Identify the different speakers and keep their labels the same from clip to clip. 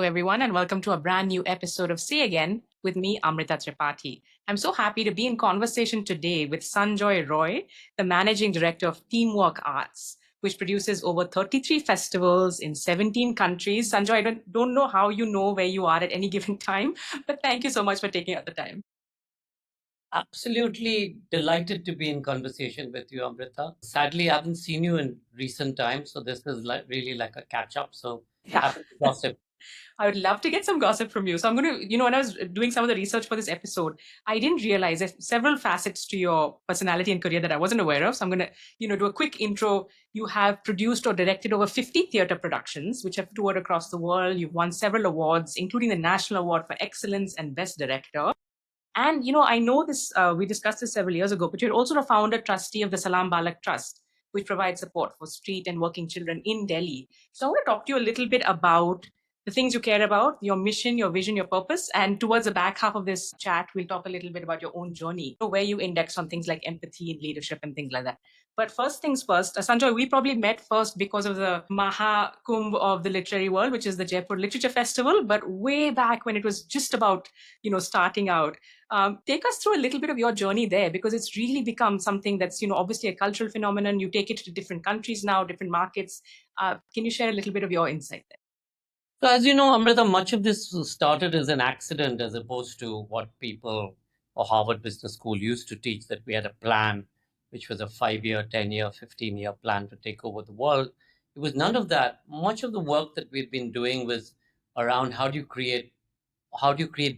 Speaker 1: everyone, and welcome to a brand new episode of Say Again with me, Amrita Tripathi. I'm so happy to be in conversation today with Sanjoy Roy, the Managing Director of Teamwork Arts, which produces over 33 festivals in 17 countries. Sanjoy, I don't know how you know where you are at any given time, but thank you so much for taking out the time.
Speaker 2: Absolutely delighted to be in conversation with you, Amrita. Sadly, I haven't seen you in recent times, so this is really like a catch up. So
Speaker 1: Yeah.
Speaker 2: happy to gossip.
Speaker 1: I would love to get some gossip from you. So I'm going to, when I was doing some of the research for this episode, I didn't realize there's several facets to your personality and career that I wasn't aware of. So I'm going to, do a quick intro. You have produced or directed over 50 theater productions, which have toured across the world. You've won several awards, including the National Award for Excellence and Best Director. And, I know this, we discussed this several years ago, but you're also the founder trustee of the Salaam Baalak Trust, which provides support for street and working children in Delhi. So I want to talk to you a little bit about the things you care about, your mission, your vision, your purpose. And towards the back half of this chat, we'll talk a little bit about your own journey, where you index on things like empathy and leadership and things like that. But first things first, Sanjoy, we probably met first because of the Mahakumbh of the literary world, which is the Jaipur Literature Festival, but way back when it was just about, starting out. Take us through a little bit of your journey there, because it's really become something that's, obviously a cultural phenomenon. You take it to different countries now, different markets. Can you share a little bit of your insight there?
Speaker 2: So, as you know, Amrita, much of this started as an accident as opposed to what people or Harvard Business School used to teach, that we had a plan, which was a 5-year, 10-year, 15-year plan to take over the world. It was none of that. Much of the work that we've been doing was around how do you create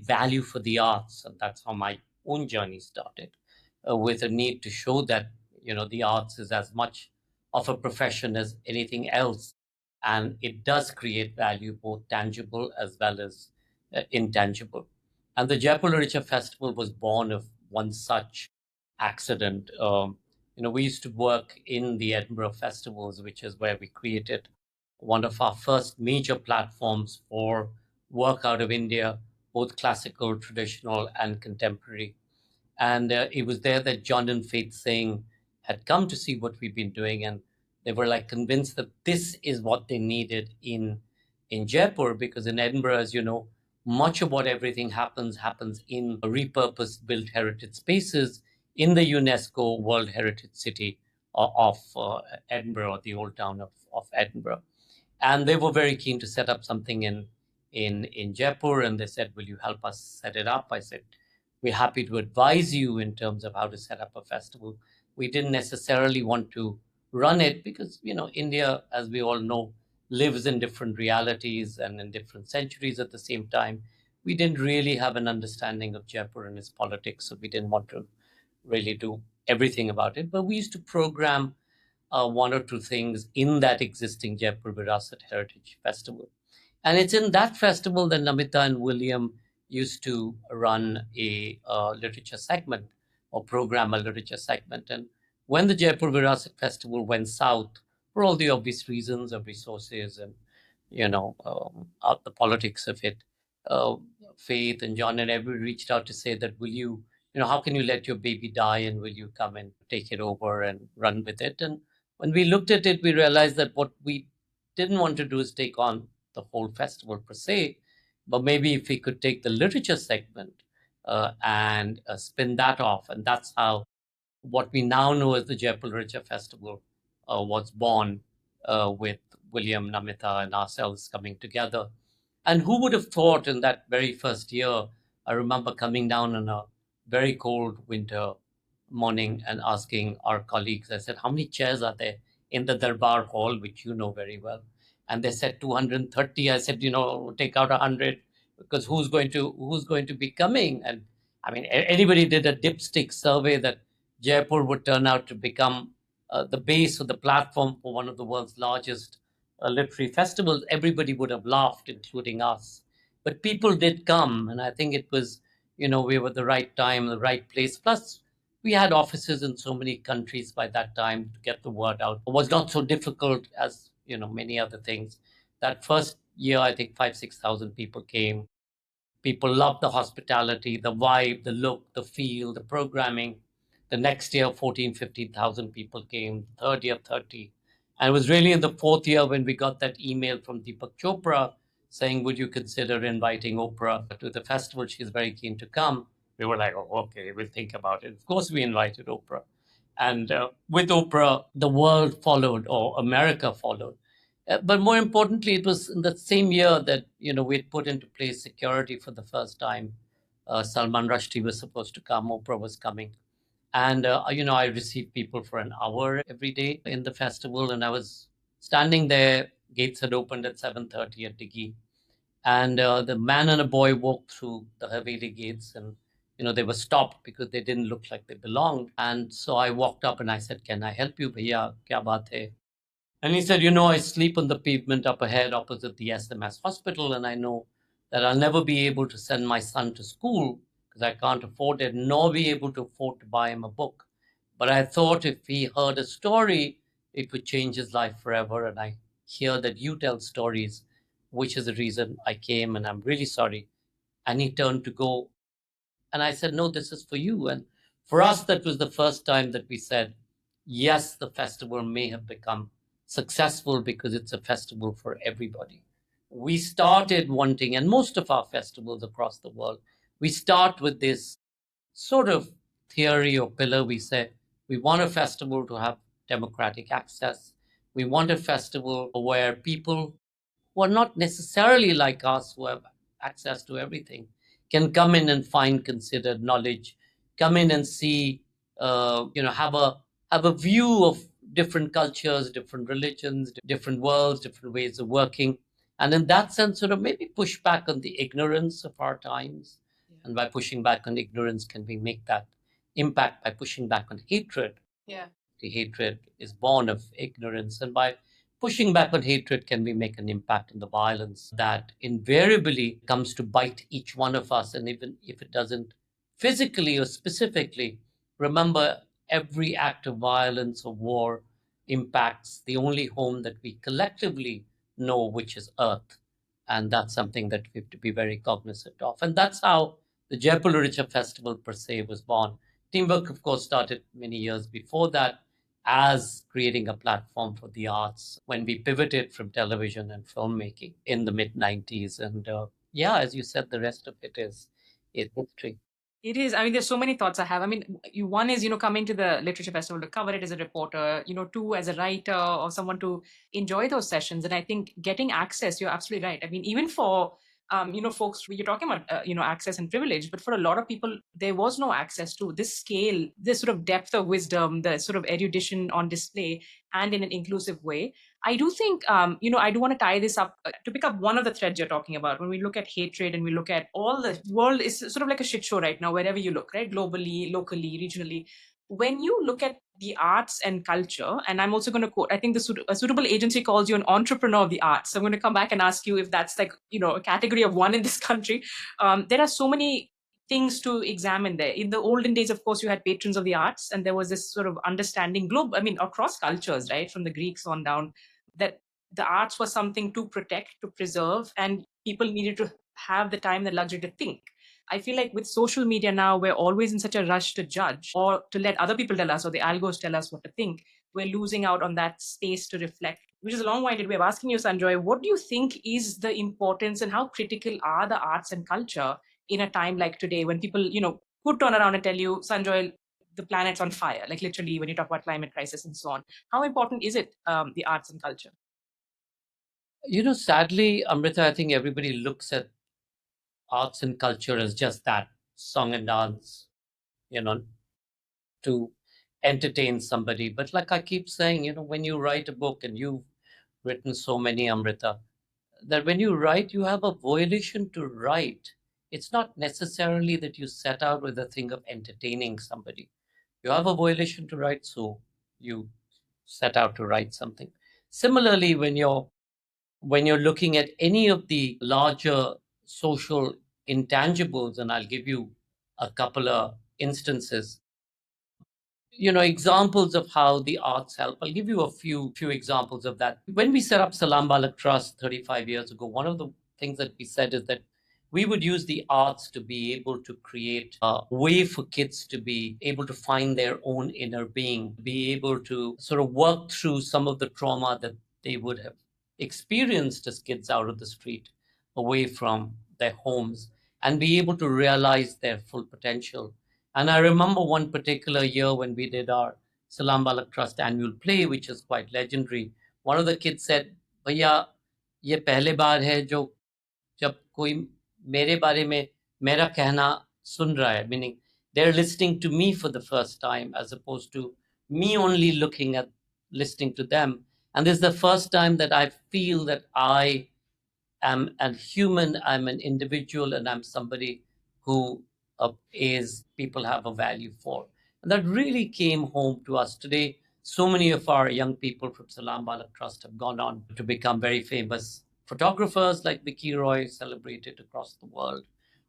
Speaker 2: value for the arts, and that's how my own journey started, with a need to show that the arts is as much of a profession as anything else, and it does create value, both tangible as well as intangible. And the Jaipur Literature Festival was born of one such accident. We used to work in the Edinburgh festivals, which is where we created one of our first major platforms for work out of India, both classical, traditional, and contemporary. And it was there that John and Faith Singh had come to see what we've been doing, and they were like convinced that this is what they needed in Jaipur, because in Edinburgh, as you know, much of what everything happens in repurposed built heritage spaces in the UNESCO World Heritage City of Edinburgh, the old town of Edinburgh. And they were very keen to set up something in Jaipur, and they said, "Will you help us set it up?" I said, "We're happy to advise you in terms of how to set up a festival." We didn't necessarily want to run it because India, as we all know, lives in different realities and in different centuries at the same time. We didn't really have an understanding of Jaipur and its politics, so we didn't want to really do everything about it. But we used to program one or two things in that existing Jaipur Virasat Heritage Festival. And it's in that festival that Namita and William used to run a literature segment or program a literature segment. And when the Jaipur Virasat Festival went south, for all the obvious reasons of resources and the politics of it, uh, Faith and John and everybody reached out to say that, will you, how can you let your baby die, and will you come and take it over and run with it? And when we looked at it, we realized that what we didn't want to do is take on the whole festival per se, but maybe if we could take the literature segment and spin that off. And that's how what we now know as the Jaipur Literature Festival was born, with William, Namita, and ourselves coming together. And who would have thought in that very first year? I remember coming down on a very cold winter morning and asking our colleagues, I said, "How many chairs are there in the Darbar Hall, which you know very well?" And they said 230. I said, take out 100, because who's going to be coming? And I mean, anybody did a dipstick survey that Jaipur would turn out to become the base or the platform for one of the world's largest literary festivals, everybody would have laughed, including us. But people did come, and I think it was, we were the right time, the right place. Plus, we had offices in so many countries by that time to get the word out. It was not so difficult as, many other things. That first year, I think 6,000 people came. People loved the hospitality, the vibe, the look, the feel, the programming. The next year, 14, 15,000 people came. Third year, 30. And it was really in the fourth year when we got that email from Deepak Chopra saying, would you consider inviting Oprah to the festival? She's very keen to come. We were like, oh, okay, we'll think about it. Of course, we invited Oprah. And with Oprah, the world followed, or America followed. But more importantly, it was in the same year that we'd put into place security for the first time. Salman Rushdie was supposed to come, Oprah was coming, and I received people for an hour every day in the festival, and I was standing there. Gates had opened at 7:30 at Diggy, and the man and a boy walked through the Haveli gates, and they were stopped because they didn't look like they belonged. And so I walked up and I said, "Can I help you, bhaiya? Kya baat hai?" And he said, I sleep on the pavement up ahead opposite the SMS hospital, and I know that I'll never be able to send my son to school because I can't afford it, nor be able to afford to buy him a book. But I thought if he heard a story, it would change his life forever. And I hear that you tell stories, which is the reason I came, and I'm really sorry. And he turned to go, and I said, no, this is for you. And for us, that was the first time that we said, yes, the festival may have become successful because it's a festival for everybody. We started wanting, and most of our festivals across the world, we start with this sort of theory or pillar. We say, we want a festival to have democratic access. We want a festival where people who are not necessarily like us, who have access to everything, can come in and find considered knowledge, come in and see, have a view of different cultures, different religions, different worlds, different ways of working, and in that sense, sort of maybe push back on the ignorance of our times. Yeah. And by pushing back on ignorance, can we make that impact by pushing back on hatred? Yeah. The hatred is born of ignorance, and by pushing back on hatred, can we make an impact in the violence that invariably comes to bite each one of us? And even if it doesn't physically or specifically, remember, every act of violence or war impacts the only home that we collectively know, which is Earth. And that's something that we have to be very cognizant of. And that's how the Jaipur Literature Festival per se was born. Teamwork, of course, started many years before that as creating a platform for the arts when we pivoted from television and filmmaking in the mid 90s. And yeah, as you said, the rest of it is history.
Speaker 1: It is. I mean, there's so many thoughts I have. I mean, one is, coming to the literature festival to cover it as a reporter, two, as a writer or someone to enjoy those sessions. And I think getting access, you're absolutely right. I mean, even for, folks, you're talking about, access and privilege, but for a lot of people, there was no access to this scale, this sort of depth of wisdom, the sort of erudition on display, and in an inclusive way. I do think, I do want to tie this up to pick up one of the threads you're talking about. When we look at hatred and we look at all the world is sort of like a shit show right now, wherever you look, right? Globally, locally, regionally. When you look at the arts and culture, and I'm also going to quote, I think a suitable agency calls you an entrepreneur of the arts. So I'm going to come back and ask you if that's like, a category of one in this country. There are so many things to examine there. In the olden days, of course, you had patrons of the arts, and there was this sort of understanding across cultures, right? From the Greeks on down, that the arts was something to protect, to preserve, and people needed to have the time, the luxury to think. I feel like with social media now, we're always in such a rush to judge or to let other people tell us, or the algos tell us what to think. We're losing out on that space to reflect, which is a long-winded way of asking you, Sanjoy, what do you think is the importance and how critical are the arts and culture in a time like today when people, could turn around and tell you, Sanjoy, the planet's on fire, like literally when you talk about climate crisis and so on. How important is it, the arts and culture?
Speaker 2: Sadly, Amrita, I think everybody looks at arts and culture as just that, song and dance, you know, to entertain somebody. But like I keep saying, when you write a book, and you've written so many, Amrita, that when you write, you have a volition to write. It's not necessarily that you set out with a thing of entertaining somebody. You have a volition to write, so you set out to write something. Similarly, when you're looking at any of the larger social intangibles, and I'll give you a couple of instances, examples of how the arts help. I'll give you a few examples of that. When we set up Salaam Baalak Trust 35 years ago, one of the things that we said is that we would use the arts to be able to create a way for kids to be able to find their own inner being, be able to sort of work through some of the trauma that they would have experienced as kids out of the street. away from their homes and be able to realize their full potential. And I remember one particular year when we did our Salaam Baalak Trust annual play, which is quite legendary. One of the kids said, "Bhaiya, ये पहले बार है जो जब कोई मेरे बारे में मेरा कहना सुन रहा है, meaning they're listening to me for the first time as opposed to me only looking at listening to them. And this is the first time that I feel that I am a human, I'm an individual, and I'm somebody who is people have a value for." And that really came home to us today. So many of our young people from Salaam Baalak Trust have gone on to become very famous photographers like Vicky Roy, celebrated across the world,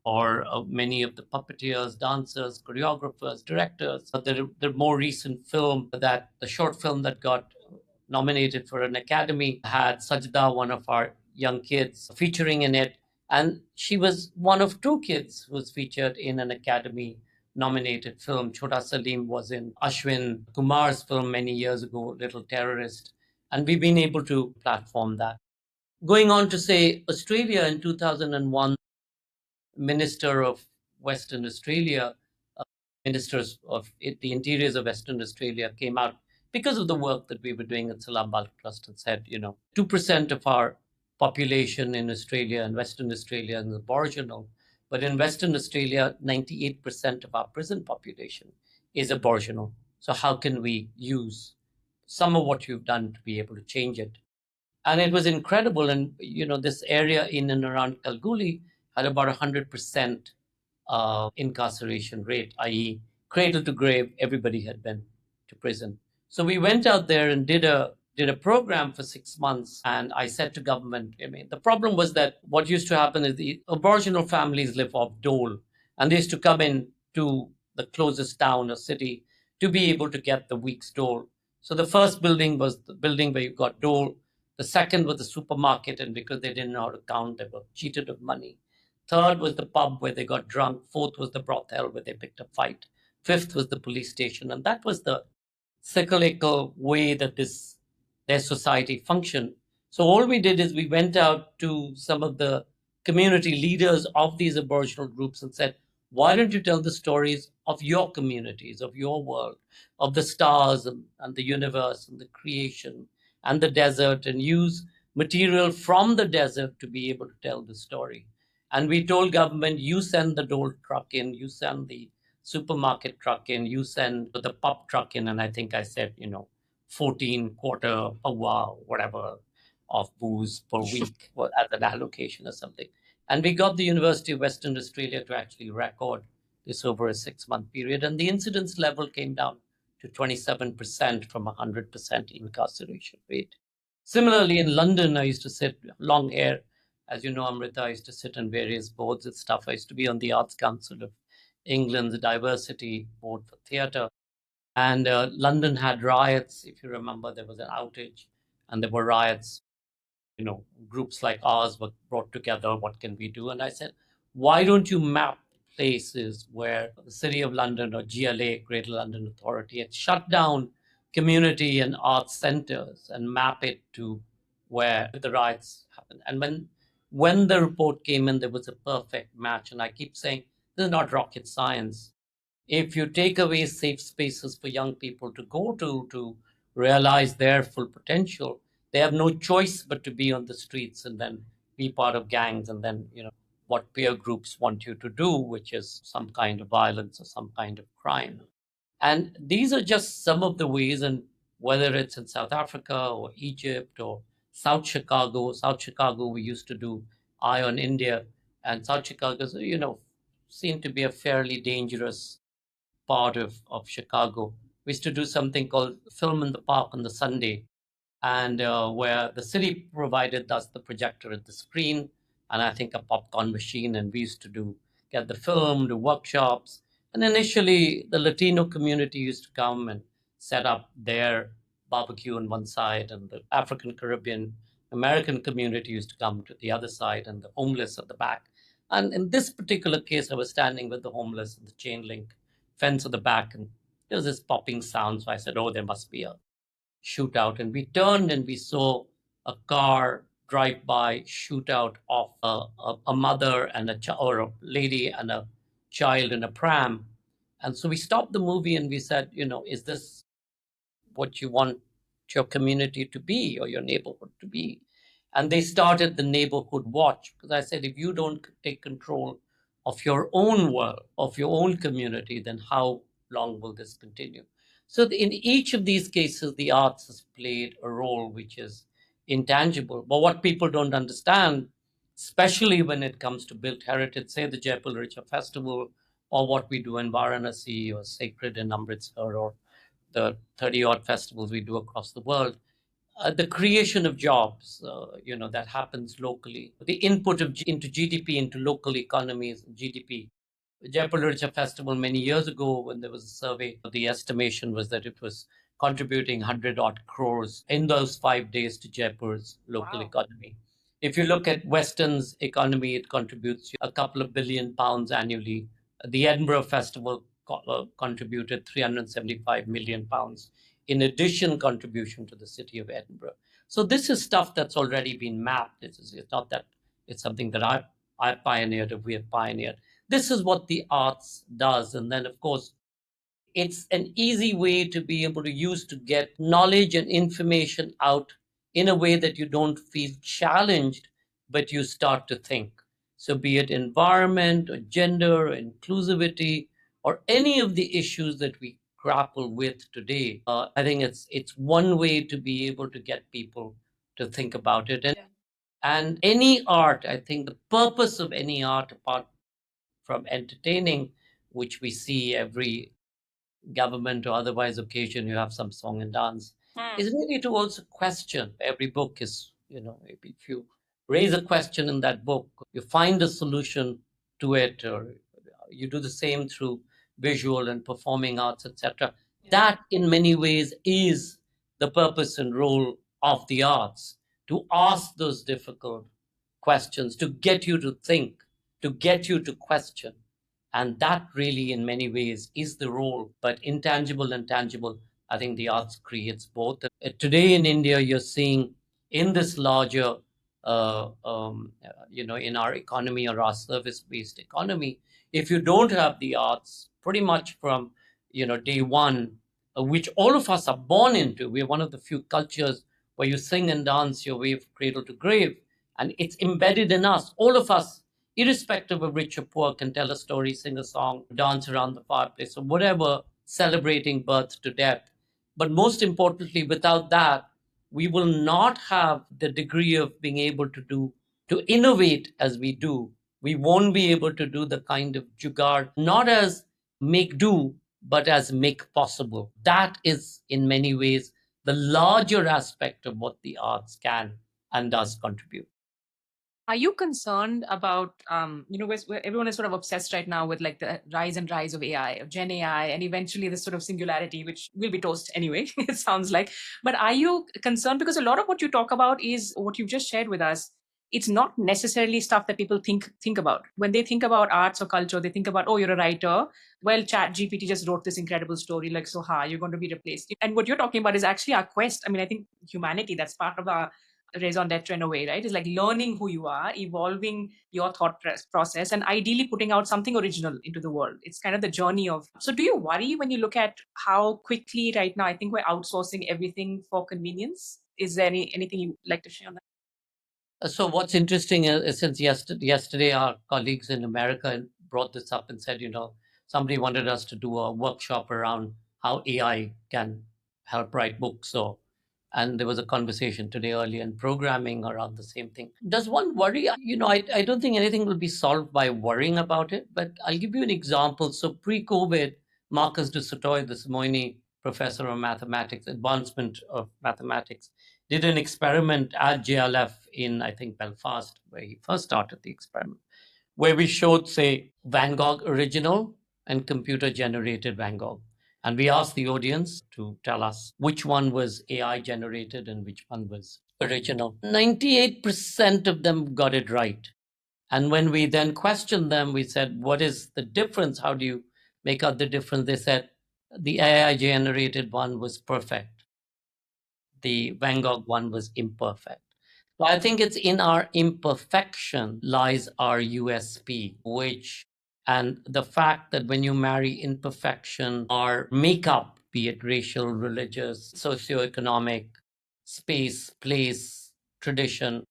Speaker 2: or many of the puppeteers, dancers, choreographers, directors. The more recent film, that the short film that got nominated for an Academy, had Sajda, one of our young kids, featuring in it. And she was one of two kids who was featured in an Academy nominated film. Chota Salim was in Ashwin Kumar's film many years ago, Little Terrorist. And we've been able to platform that. Going on to say, Australia in 2001, Minister of Western Australia, uh, ministers of the interiors of Western Australia came out because of the work that we were doing at Salaam Baalak Trust and said, 2% of our population in Australia and Western Australia is Aboriginal, but in Western Australia, 98% of our prison population is Aboriginal. So how can we use some of what you've done to be able to change it? And it was incredible. And this area in and around Kalgoorlie had about 100% incarceration rate, i.e., cradle to grave, everybody had been to prison. So we went out there and did a program for 6 months. And I said to government, I mean, the problem was that what used to happen is the Aboriginal families live off dole, and they used to come in to the closest town or city to be able to get the week's dole. So the first building was the building where you got dole. The second was the supermarket, and because they didn't know how to count, they were cheated of money. Third was the pub where they got drunk. Fourth was the brothel where they picked a fight. Fifth was the police station. And that was the cyclical way that their society functioned. So all we did is we went out to some of the community leaders of these Aboriginal groups and said, why don't you tell the stories of your communities, of your world, of the stars and the universe and the creation and the desert, and use material from the desert to be able to tell the story. And we told government, you send the dole truck in, you send the supermarket truck in, you send the pub truck in, and I think I said, 14 quarter a wow, whatever, of booze per week as an allocation or something. And we got the University of Western Australia to actually record this over a 6 month period. And the incidence level came down to 27% from 100% incarceration rate. Similarly, in London, I used to sit long hair. As you know, Amrita, I used to sit on various boards and stuff. I used to be on the Arts Council of England's diversity board for theatre. And London had riots. If you remember, there was an outage and there were riots. Groups like ours were brought together. What can we do? And I said, why don't you map places where the City of London or GLA, Greater London Authority, had shut down community and arts centers and map it to where the riots happened? And when the report came in, there was a perfect match. And I keep saying, this is not rocket science. If you take away safe spaces for young people to go to realize their full potential, they have no choice but to be on the streets and then be part of gangs, and then what peer groups want you to do, which is some kind of violence or some kind of crime. And these are just some of the ways, and whether it's in South Africa or Egypt or South Chicago, we used to do Eye on India, and South Chicago, seemed to be a fairly dangerous part of Chicago. We used to do something called Film in the Park on the Sunday, and where the city provided us the projector at the screen, and I think a popcorn machine, and we used to get the film, do workshops. And initially, the Latino community used to come and set up their barbecue on one side, and the African Caribbean American community used to come to the other side, and the homeless at the back. And in this particular case, I was standing with the homeless in the chain link fence at the back, and there was this popping sound. So I said, "Oh, there must be a shootout." And we turned and we saw a car drive-by shootout of a mother and or a lady and a child in a pram. And so we stopped the movie and we said, is this what you want your community to be or your neighborhood to be? And they started the neighborhood watch, because I said, if you don't take control of your own world, of your own community, then how long will this continue? So in each of these cases, the arts has played a role which is intangible. But what people don't understand, especially when it comes to built heritage, say the Jaipur Literature Festival, or what we do in Varanasi or Sacred in Amritsar, or the 30 odd festivals we do across the world, the creation of jobs, that happens locally, the input into GDP, into local economies, GDP. The Jaipur Literature Festival many years ago, when there was a survey, the estimation was that it was contributing 100 odd crores in those 5 days to Jaipur's local economy. If you look at Western's economy, it contributes a couple of £1 billion annually. The Edinburgh Festival contributed £375 million in addition contribution to the city of Edinburgh. So this is stuff that's already been mapped. It's not that it's something that I pioneered or we have pioneered. This is what the arts does. And then, of course, it's an easy way to be able to use to get knowledge and information out in a way that you don't feel challenged, but you start to think. So, be it environment or gender or inclusivity or any of the issues that we grapple with today, I think it's one way to be able to get people to think about it. And any art, I think the purpose of any art, apart from entertaining, which we see every government or otherwise occasion, you have some song and dance, is really to also question. Every book is, if you raise a question in that book, you find a solution to it, or you do the same through visual and performing arts, etc. That, in many ways, is the purpose and role of the arts, to ask those difficult questions, to get you to think, to get you to question. And that really, in many ways, is the role. But intangible and tangible, I think the arts creates both. Today in India, you're seeing in this larger, in our economy or our service-based economy, if you don't have the arts, pretty much from, day one, which all of us are born into. We're one of the few cultures where you sing and dance your way from cradle to grave, and it's embedded in us. All of us, irrespective of rich or poor, can tell a story, sing a song, dance around the fireplace, or whatever, celebrating birth to death. But most importantly, without that, we will not have the degree of being able to innovate as we do. We won't be able to do the kind of jugaad, not as make do, but as make possible. That is, in many ways, the larger aspect of what the arts can and does contribute.
Speaker 1: Are you concerned about, where everyone is sort of obsessed right now with like the rise and rise of AI, of Gen AI, and eventually this sort of singularity, which will be toast anyway, it sounds like. But are you concerned? Because a lot of what you talk about is what you've just shared with us. It's not necessarily stuff that people think about. When they think about arts or culture, they think about, oh, you're a writer. Well, Chat GPT just wrote this incredible story, like, so you're going to be replaced. And what you're talking about is actually our quest. I mean, I think humanity, that's part of our raison d'etre in a way, right? It's like learning who you are, evolving your thought process, and ideally putting out something original into the world. It's kind of the journey of. So, do you worry when you look at how quickly right now? I think we're outsourcing everything for convenience. Is there anything you'd like to share on that?
Speaker 2: So what's interesting is since yesterday our colleagues in America brought this up and said, somebody wanted us to do a workshop around how AI can help write books. And there was a conversation today earlier in programming around the same thing. Does one worry? I don't think anything will be solved by worrying about it, but I'll give you an example. So pre-COVID, Marcus du Sautoy, the Simoini professor of mathematics, advancement of mathematics, did an experiment at JLF in, I think, Belfast, where he first started the experiment, where we showed, say, Van Gogh original and computer generated Van Gogh. And we asked the audience to tell us which one was AI generated and which one was original. 98% of them got it right. And when we then questioned them, we said, what is the difference? How do you make out the difference? They said, the AI generated one was perfect. The Van Gogh one was imperfect. So I think it's in our imperfection lies our USP, and the fact that when you marry imperfection, our makeup, be it racial, religious, socioeconomic, space, place, tradition,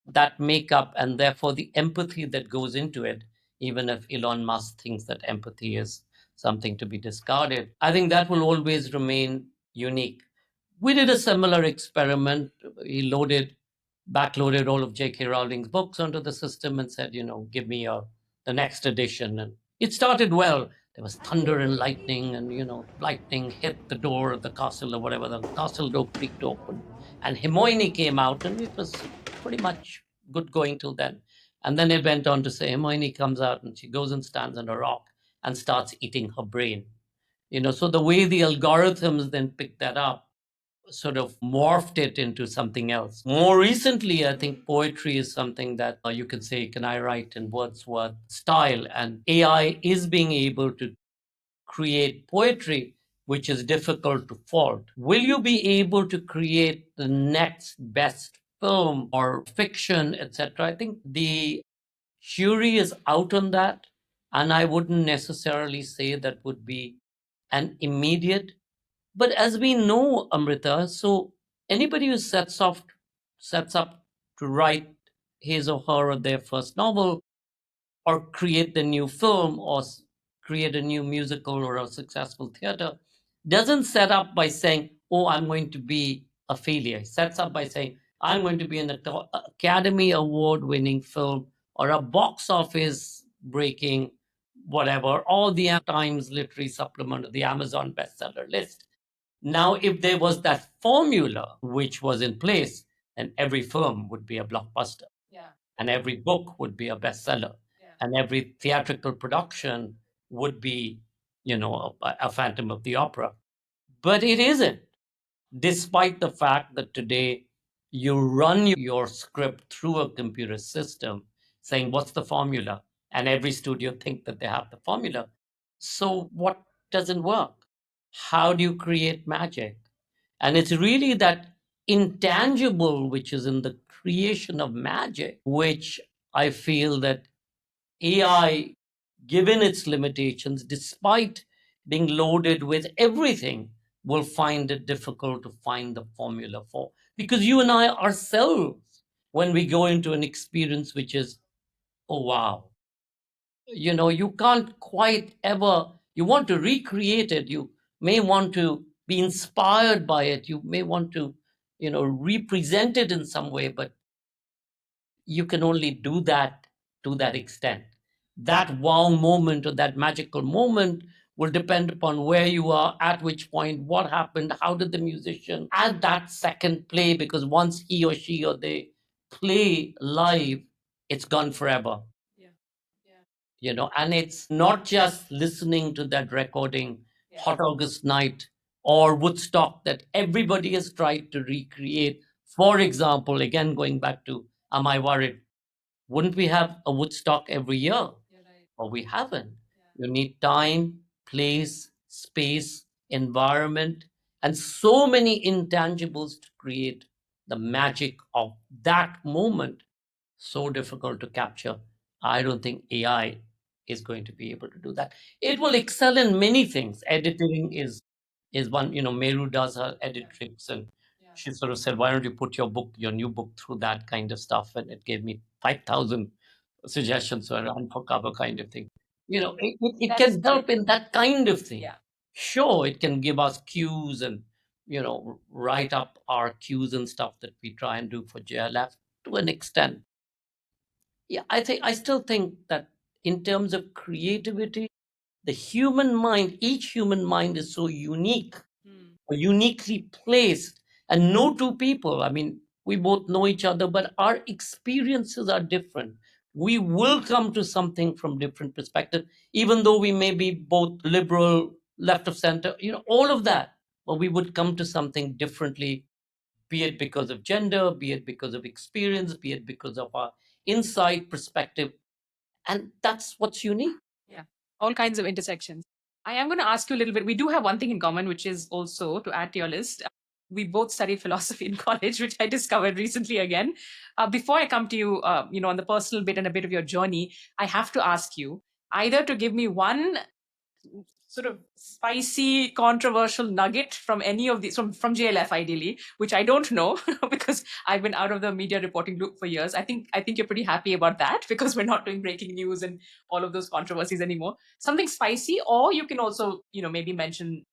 Speaker 2: that makeup, and therefore the empathy that goes into it, even if Elon Musk thinks that empathy is something to be discarded, I think that will always remain unique. We did a similar experiment. He backloaded all of J.K. Rowling's books onto the system and said, give me the next edition. And it started well. There was thunder and lightning, and lightning hit the door of the castle or whatever. The castle door creaked open, and Hermione came out, and it was pretty much good going till then. And then it went on to say Hermione comes out and she goes and stands on a rock and starts eating her brain. So the way the algorithms then picked that up sort of morphed it into something else. More recently, I think poetry is something that you can say, can I write in Wordsworth style? And AI is being able to create poetry, which is difficult to fault. Will you be able to create the next best film or fiction, etc.? I think the jury is out on that. And I wouldn't necessarily say that would be an immediate, but as we know, Amrita, so anybody who sets up to write his or her or their first novel, or create the new film, or create a new musical or a successful theater, doesn't set up by saying, "Oh, I'm going to be a failure." It sets up by saying, "I'm going to be an Academy Award winning film or a box office breaking whatever, or the Times literary supplement or the Amazon bestseller list." Now, if there was that formula which was in place, then every film would be a blockbuster. Yeah. And every book would be a bestseller. Yeah. And every theatrical production would be, a Phantom of the Opera. But it isn't, despite the fact that today you run your script through a computer system saying, what's the formula? And every studio think that they have the formula. So what doesn't work? How do you create magic? And it's really that intangible which is in the creation of magic, which I feel that AI, given its limitations, despite being loaded with everything, will find it difficult to find the formula for. Because you and I ourselves, when we go into an experience which is, oh, wow, you can't quite ever, you want to recreate it, you may want to be inspired by it, you may want to, represent it in some way, but you can only do that to that extent. That wow moment or that magical moment will depend upon where you are, at which point, what happened, how did the musician at that second play, because once he or she or they play live, it's gone forever. Yeah. And it's not just listening to that recording, Hot August Night or Woodstock, that everybody has tried to recreate. For example, again, going back to Am I Worried? Wouldn't we have a Woodstock every year? Right. Or we haven't. Yeah. You need time, place, space, environment, and so many intangibles to create the magic of that moment. So difficult to capture. I don't think AI is going to be able to do that. It will excel in many things. Editing is one. Meru does her editrix, and she sort of said, "Why don't you put your new book through that kind of stuff?" And it gave me 5,000 suggestions for a run for cover kind of thing. It can help in that kind of thing. Yeah. Sure, it can give us cues and write up our cues and stuff that we try and do for JLF to an extent. Yeah, I still think that in terms of creativity, the human mind, each human mind is so unique, or uniquely placed, and no two people, I mean, we both know each other, but our experiences are different. We will come to something from different perspective, even though we may be both liberal, left of center, all of that, but we would come to something differently, be it because of gender, be it because of experience, be it because of our insight, perspective. And that's what's unique.
Speaker 1: Yeah, all kinds of intersections. I am going to ask you a little bit. We do have one thing in common, which is also to add to your list. We both studied philosophy in college, which I discovered recently again. Before I come to you, on the personal bit and a bit of your journey, I have to ask you either to give me one sort of spicy, controversial nugget from any of these, from JLF ideally, which I don't know because I've been out of the media reporting loop for years. I think you're pretty happy about that because we're not doing breaking news and all of those controversies anymore. Something spicy, or you can also, maybe mention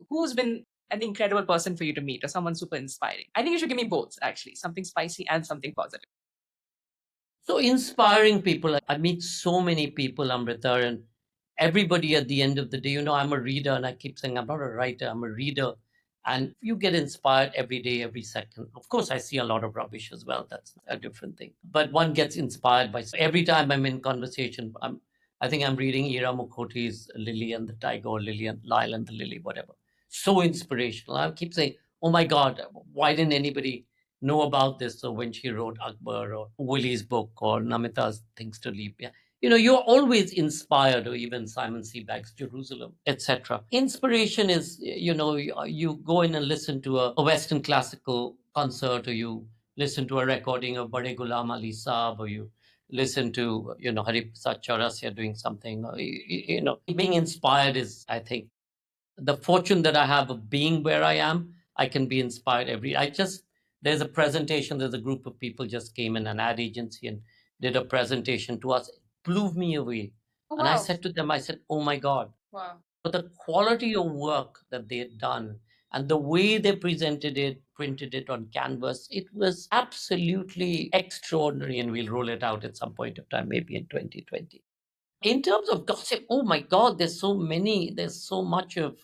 Speaker 1: who's been an incredible person for you to meet or someone super inspiring. I think you should give me both, actually, something spicy and something positive.
Speaker 2: So inspiring people. I meet so many people, Amrita, and everybody at the end of the day, I'm a reader, and I keep saying I'm not a writer, I'm a reader. And you get inspired every day, every second. Of course, I see a lot of rubbish as well. That's a different thing. But one gets inspired by every time I'm in conversation. I think I'm reading Ira Mukherjee's Lily and the Tiger, or Lily and Lyle and the Lily, whatever. So inspirational. I keep saying, oh my God, why didn't anybody know about this? So when she wrote Akbar or Willy's book or Namita's Things to Leave, yeah, you're always inspired, or even Simon Sebag's Jerusalem, etc. Inspiration is, you go in and listen to a Western classical concert, or you listen to a recording of Bade Ghulam Ali Saab, or you listen to, Hari Prasad Chaurasia doing something. Being inspired is, I think, the fortune that I have of being where I am. I can be inspired there's a presentation, there's a group of people just came in, an ad agency, and did a presentation to us. It blew me away.
Speaker 1: Oh,
Speaker 2: And I
Speaker 1: wow.
Speaker 2: said to them, I said, oh my God,
Speaker 1: Wow.
Speaker 2: but the quality of work that they had done and the way they presented it, printed it on canvas, it was absolutely extraordinary. And we'll roll it out at some point of time, maybe in 2020. In terms of gossip, oh my God, there's so much of,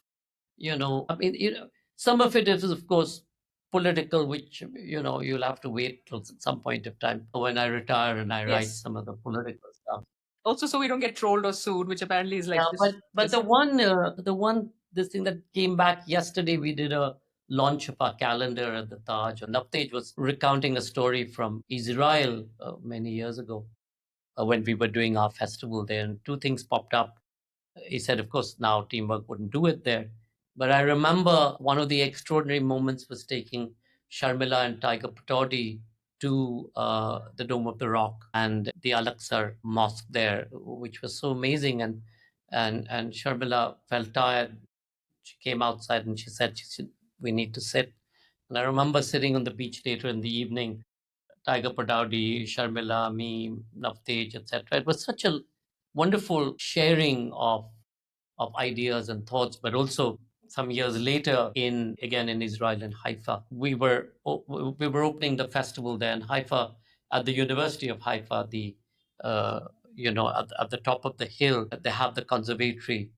Speaker 2: I mean, some of it is, of course, political, which, you'll have to wait till some point of time when I retire and I write
Speaker 1: Yes.
Speaker 2: some of the political stuff.
Speaker 1: Also, so we don't get trolled or sued, which apparently is like
Speaker 2: Yeah, but this thing that came back yesterday, we did a launch of our calendar at the Taj, and Navtej was recounting a story from Israel many years ago when we were doing our festival there, and two things popped up. He said, of course, now teamwork wouldn't do it there. But I remember one of the extraordinary moments was taking Sharmila and Tiger Pataudi to the Dome of the Rock and the Al Aqsa Mosque there, which was so amazing. And Sharmila felt tired. She came outside and she said, we need to sit. And I remember sitting on the beach later in the evening, Tiger Pataudi, Sharmila, me, Navtej, etc. It was such a wonderful sharing of ideas and thoughts. But also some years later, in Israel, in Haifa, we were opening the festival there in Haifa, at the University of Haifa. The at the top of the hill, they have the conservatory,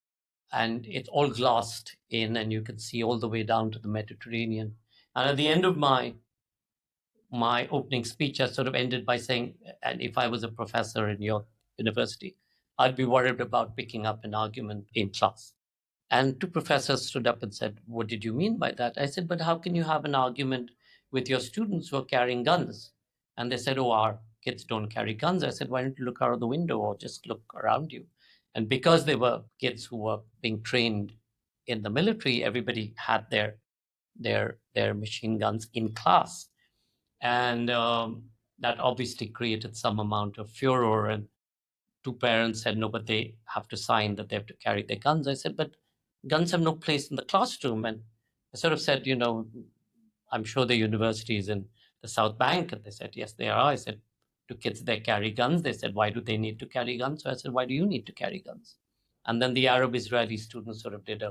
Speaker 2: and it's all glassed in, and you can see all the way down to the Mediterranean. And at the end of my opening speech, I sort of ended by saying, and if I was a professor in your university, I'd be worried about picking up an argument in class. And two professors stood up and said, what did you mean by that? I said, but how can you have an argument with your students who are carrying guns? And they said, oh, our kids don't carry guns. I said, why don't you look out of the window or just look around you? And because they were kids who were being trained in the military, everybody had their machine guns in class. And that obviously created some amount of furor. And two parents said, no, but they have to sign that they have to carry their guns. I said, but guns have no place in the classroom. And I sort of said, I'm sure the university is in the South Bank. And they said, yes, they are. I said, do kids there carry guns? They said, why do they need to carry guns? So I said, why do you need to carry guns? And then the Arab Israeli students sort of did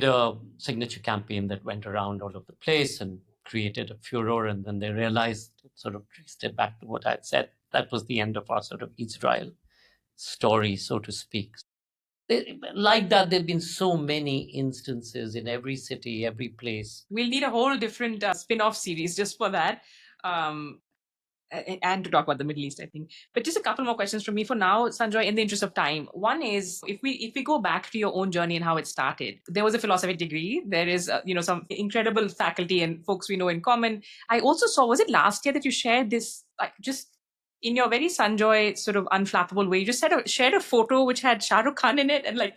Speaker 2: a signature campaign that went around all over the place and created a furor. And then they realized, sort of traced it back to what I had said. That was the end of our sort of Israel story, so to speak. Like that, there have been so many instances in every city, every place.
Speaker 1: We'll need a whole different spin-off series just for that. And to talk about the Middle East, I think. But just a couple more questions from me for now, Sanjoy, in the interest of time. One is, if we go back to your own journey and how it started, there was a philosophy degree. There is some incredible faculty and folks we know in common. I also saw, was it last year that you shared this, like, just in your very Sanjoy sort of unflappable way, you just shared a photo which had Shah Rukh Khan in it, and like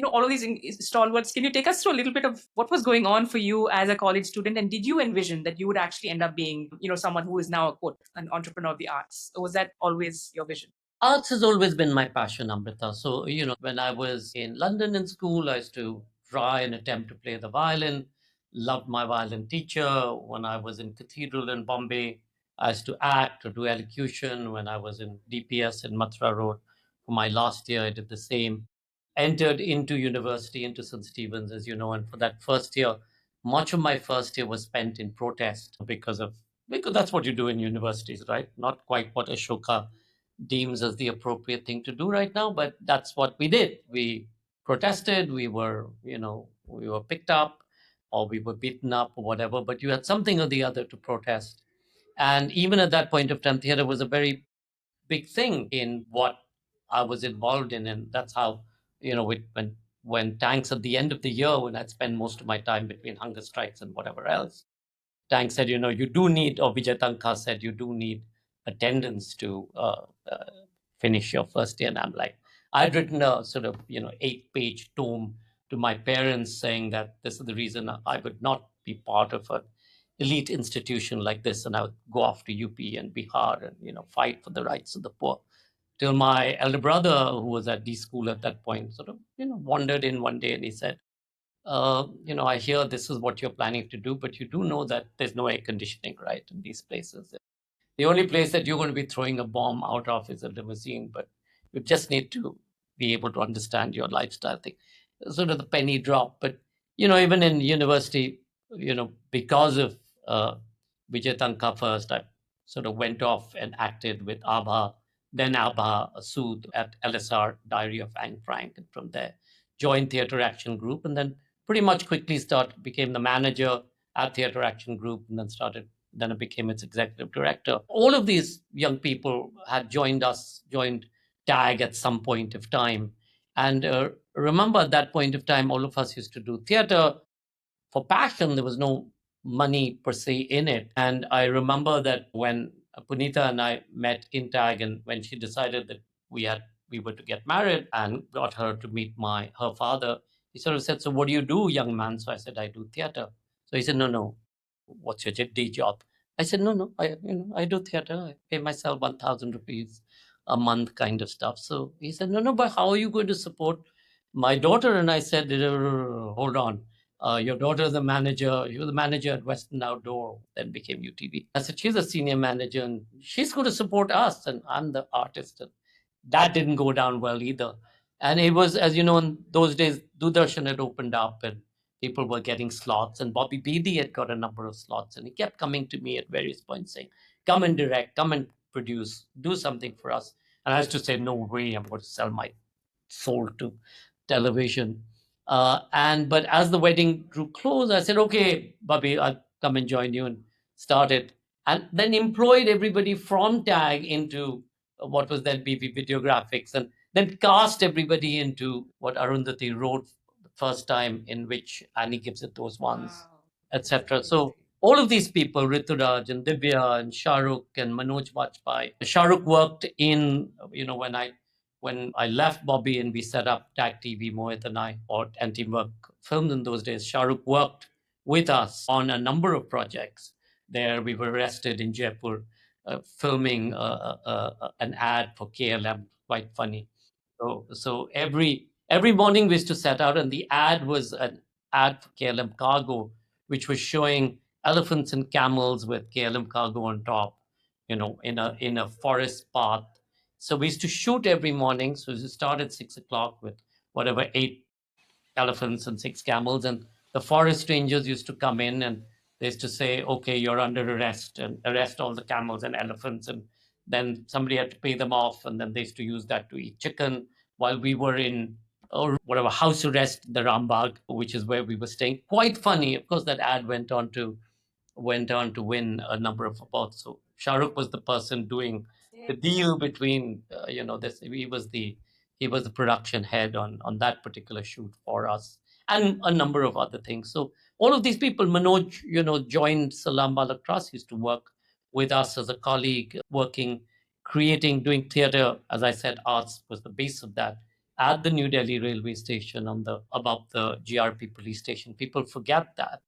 Speaker 1: all of these stalwarts. Can you take us through a little bit of what was going on for you as a college student? And did you envision that you would actually end up being, someone who is now, quote, an entrepreneur of the arts? Or was that always your vision?
Speaker 2: Arts has always been my passion, Amrita. So, when I was in London in school, I used to try and attempt to play the violin. Loved my violin teacher. When I was in Cathedral in Bombay, I used to act or do elocution. When I was in DPS in Mathura Road, for my last year, I did the same. Entered into university, into St. Stephen's, as you know, and for that first year, much of my first year was spent in protest because that's what you do in universities, right? Not quite what Ashoka deems as the appropriate thing to do right now, but that's what we did. We protested, we were picked up or we were beaten up or whatever, but you had something or the other to protest. And even at that point of time, theater was a very big thing in what I was involved in. And that's how, when tanks at the end of the year, when I'd spend most of my time between hunger strikes and whatever else, Tank said, you do need, or Vijay Tanka said, you do need attendance to finish your first year. And I'm like, I'd written a sort of, 8-page tome to my parents saying that this is the reason I would not be part of an elite institution like this. And I would go off to UP and Bihar and, fight for the rights of the poor. Till my elder brother, who was at D school at that point, sort of, wandered in one day and he said, I hear this is what you're planning to do, but you do know that there's no air conditioning, right, in these places. The only place that you're going to be throwing a bomb out of is a limousine, but you just need to be able to understand your lifestyle thing. Sort of the penny drop. But, even in university, because of Vijay Tanka first, I sort of went off and acted with Abha, then Abha Sood at LSR, Diary of Anne Frank, and from there joined Theatre Action Group, and then pretty much quickly became the manager at Theatre Action Group, and then I became its executive director. All of these young people had joined TAG at some point of time. And remember, at that point of time, all of us used to do theater for passion. There was no money per se in it. And I remember that when Punita and I met in TAG, and when she decided that we were to get married and got her to meet her father, he sort of said, "So what do you do, young man?" So I said, "I do theater." So he said, "No, no, what's your day job?" I said, "No, no, I do theater. I pay myself 1,000 rupees a month, kind of stuff." So he said, "No, no, but how are you going to support my daughter?" And I said, "Hold on. Your daughter is a manager. She was a manager at Western Outdoor, then became UTV." I said, "She's a senior manager and she's going to support us, and I'm the artist." And that didn't go down well either. And it was, as you know, in those days, Doordarshan had opened up and people were getting slots. And Bobby Beatty had got a number of slots. And he kept coming to me at various points saying, "Come and direct, come and produce, do something for us." And I used to say, "No way, I'm going to sell my soul to television." But as the wedding drew close, I said, "Okay, Bobby, I'll come and join you," and started. And then employed everybody from TAG into what was then BB Videographics, and then cast everybody into what Arundhati wrote the first time, in which Annie gives it those ones,
Speaker 1: Wow.
Speaker 2: etc. So all of these people, Rituraj and Divya and Shahrukh and Manoj Bajpai. Shahrukh worked in, when I left Bobby and we set up TAG TV, Mohit and I, or Anti-Work Films in those days, Shahrukh worked with us on a number of projects. There we were arrested in Jaipur, filming an ad for KLM, quite funny. So every morning we used to set out, and the ad was an ad for KLM Cargo, which was showing elephants and camels with KLM Cargo on top, in a forest path. So we used to shoot every morning. So we start at 6 o'clock with whatever 8 elephants and 6 camels, and the forest rangers used to come in and they used to say, "Okay, you're under arrest," and arrest all the camels and elephants, and then somebody had to pay them off, and then they used to use that to eat chicken while we were in, or whatever, house arrest, the Rambagh, which is where we were staying. Quite funny. Of course, that ad went on to win a number of awards. So Shahrukh was the person doing the deal between, this. He was the production head on that particular shoot for us, and a number of other things. So all of these people, Manoj, joined Salaam Baalak Trust, used to work with us as a colleague, working, creating, doing theater. As I said, arts was the base of that. at the New Delhi railway station on the above the GRP police station. People forget that.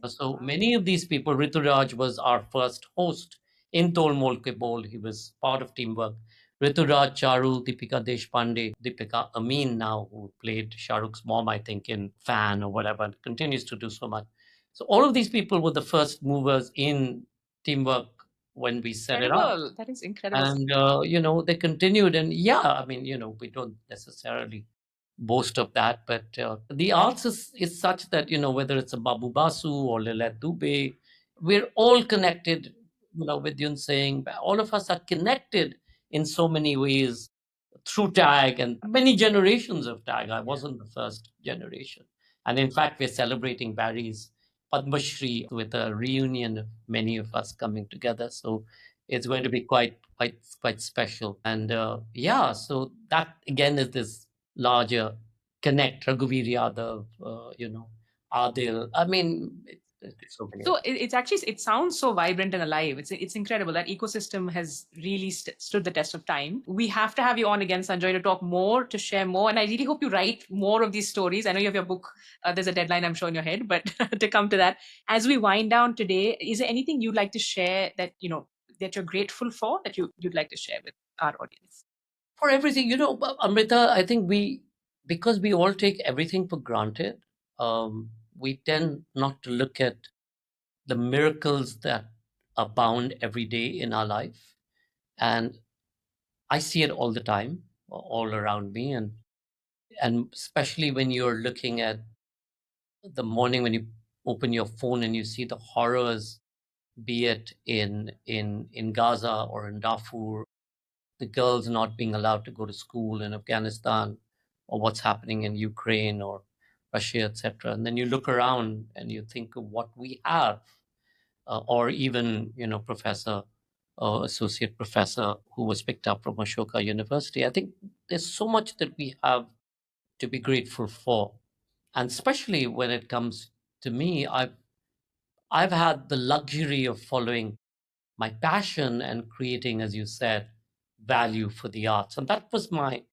Speaker 2: So many of these people, Rituraj was our first host in Tolmol Ke Bol. He was part of teamwork. Rituraj, Charu, Deepika Deshpande, Deepika Amin now, who played Shah Rukh's mom, I think, in Fan or whatever, and continues to do so much. So all of these people were the first movers in teamwork when we set it up.
Speaker 1: Incredible. That is incredible.
Speaker 2: And, they continued. And yeah, I mean, we don't necessarily boast of that, but the arts is such that, whether it's a Babu Basu or Lilet Dubey, we're all connected, with Yun saying, all of us are connected in so many ways through tag and many generations of tag. I wasn't the first generation. And in fact, we're celebrating Barry's Padma Shri with a reunion of many of us coming together. So it's going to be quite special. And yeah, so that again is this larger connect. Raghuveer Yadav, Adil. I mean, it's so many.
Speaker 1: So it's actually, it sounds so vibrant and alive. It's incredible. That ecosystem has really stood the test of time. We have to have you on again, Sanjoy, to talk more, to share more. And I really hope you write more of these stories. I know you have your book. There's a deadline, I'm sure, in your head, but to come to that, as we wind down today, is there anything you'd like to share that, that you're grateful for, that you'd like to share with our audience?
Speaker 2: For everything, Amrita, I think because we all take everything for granted, we tend not to look at the miracles that abound every day in our life. And I see it all the time, all around me. And especially when you're looking at the morning when you open your phone and you see the horrors, be it in Gaza or in Darfur, the girls not being allowed to go to school in Afghanistan, or what's happening in Ukraine or Russia, etc. And then you look around and you think of what we have, or even professor, associate professor who was picked up from Ashoka University. I think there's so much that we have to be grateful for, and especially when it comes to me, I've had the luxury of following my passion and creating, as you said, value for the arts. And that was my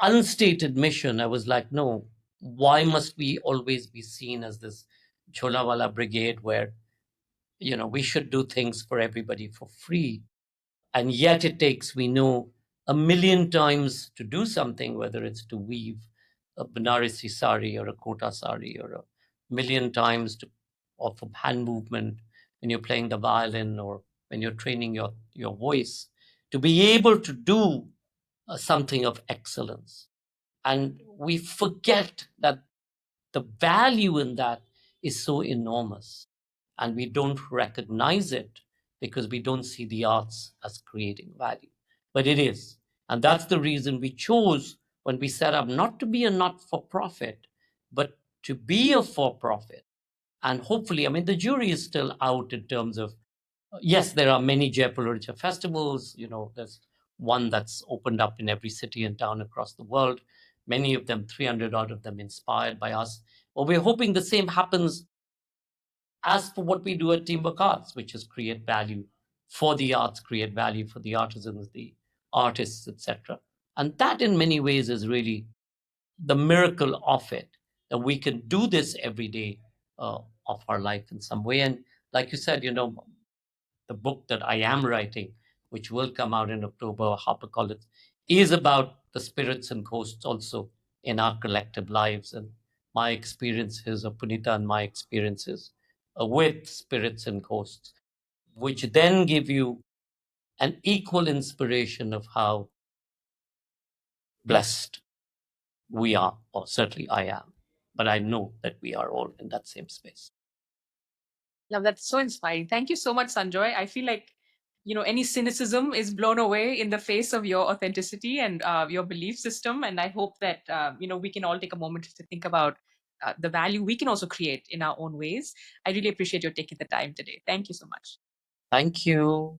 Speaker 2: unstated mission. I was like, no, why must we always be seen as this Cholawala brigade where, we should do things for everybody for free? And yet it takes, we know, a million times to do something, whether it's to weave a Banarasi sari or a Kota sari, or a million times to of a hand movement when you're playing the violin, or when you're training your voice, to be able to do something of excellence. And we forget that the value in that is so enormous, and we don't recognize it because we don't see the arts as creating value, but it is. And that's the reason we chose, when we set up, not to be a not for profit, but to be a for profit. And hopefully, I mean, the jury is still out in terms of, yes, there are many Jaipur Literature festivals. There's one that's opened up in every city and town across the world. Many of them, 300 out of them, inspired by us. Well, we're hoping the same happens as for what we do at Teamwork Arts, which is create value for the arts, create value for the artisans, the artists, etc. And that, in many ways, is really the miracle of it, that we can do this every day of our life in some way. And like you said, the book that I am writing, which will come out in October, HarperCollins, is about the spirits and ghosts also in our collective lives, and my experiences of Punita and my experiences with spirits and ghosts, which then give you an equal inspiration of how blessed we are, or certainly I am. But I know that we are all in that same space.
Speaker 1: Love, that's so inspiring. Thank you so much, Sanjoy. I feel like, any cynicism is blown away in the face of your authenticity and your belief system. And I hope that, we can all take a moment to think about the value we can also create in our own ways. I really appreciate your taking the time today. Thank you so much.
Speaker 2: Thank you.